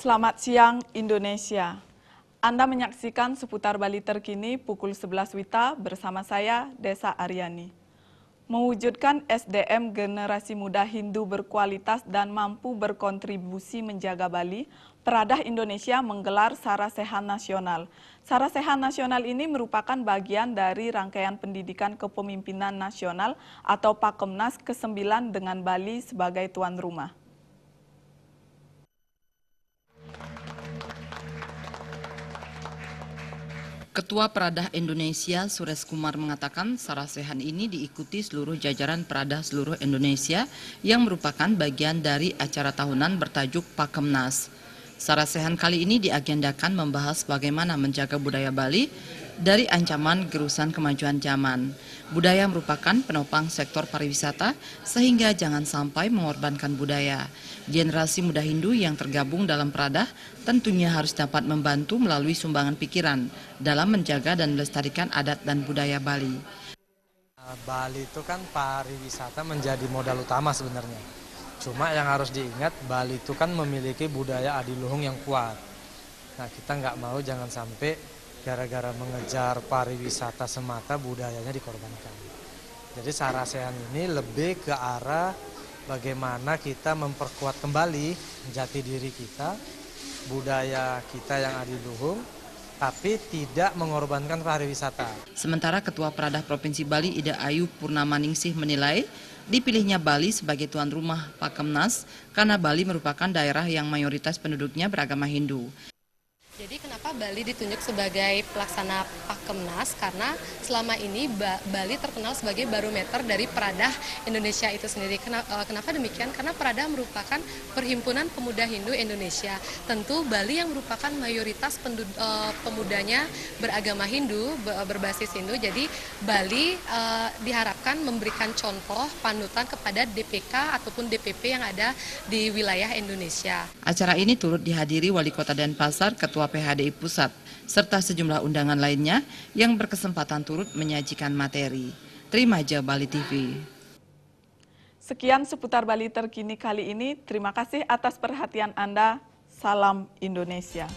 Selamat siang Indonesia. Anda menyaksikan seputar Bali terkini pukul 11 WITA bersama saya, Desa Aryani. Mewujudkan SDM generasi muda Hindu berkualitas dan mampu berkontribusi menjaga Bali, Peradah Indonesia menggelar Sarasehan Nasional. Sarasehan Nasional ini merupakan bagian dari rangkaian pendidikan kepemimpinan nasional atau Pakemnas ke-9 dengan Bali sebagai tuan rumah. Ketua Peradah Indonesia Suresh Kumar mengatakan Sarasehan ini diikuti seluruh jajaran Peradah seluruh Indonesia yang merupakan bagian dari acara tahunan bertajuk Pakemnas. Sarasehan kali ini diagendakan membahas bagaimana menjaga budaya Bali dari ancaman gerusan kemajuan zaman. Budaya merupakan penopang sektor pariwisata sehingga jangan sampai mengorbankan budaya. Generasi muda Hindu yang tergabung dalam Peradah tentunya harus dapat membantu melalui sumbangan pikiran dalam menjaga dan melestarikan adat dan budaya Bali. Bali itu kan pariwisata menjadi modal utama sebenarnya. Cuma yang harus diingat, Bali itu kan memiliki budaya adiluhung yang kuat. Nah, kita nggak mau jangan sampai gara-gara mengejar pariwisata semata budayanya dikorbankan. Jadi Sarasehan ini lebih ke arah bagaimana kita memperkuat kembali jati diri kita, budaya kita yang adiluhung, tapi tidak mengorbankan pariwisata. Sementara Ketua Peradah Provinsi Bali Ida Ayu Purnamaningsih menilai dipilihnya Bali sebagai tuan rumah Pakemnas karena Bali merupakan daerah yang mayoritas penduduknya beragama Hindu. Jadi kenapa Bali ditunjuk sebagai pelaksana Pakemnas? Karena selama ini Bali terkenal sebagai barometer dari Peradah Indonesia itu sendiri. Kenapa demikian? Karena Peradah merupakan perhimpunan pemuda Hindu Indonesia. Tentu Bali yang merupakan mayoritas pemudanya beragama Hindu, berbasis Hindu. Jadi Bali diharapkan memberikan contoh panutan kepada DPK ataupun DPP yang ada di wilayah Indonesia. Acara ini turut dihadiri Wali Kota Denpasar, Ketua PHDI Pusat, serta sejumlah undangan lainnya yang berkesempatan turut menyajikan materi. Terima aja Bali TV. Sekian seputar Bali terkini kali ini. Terima kasih atas perhatian Anda. Salam Indonesia.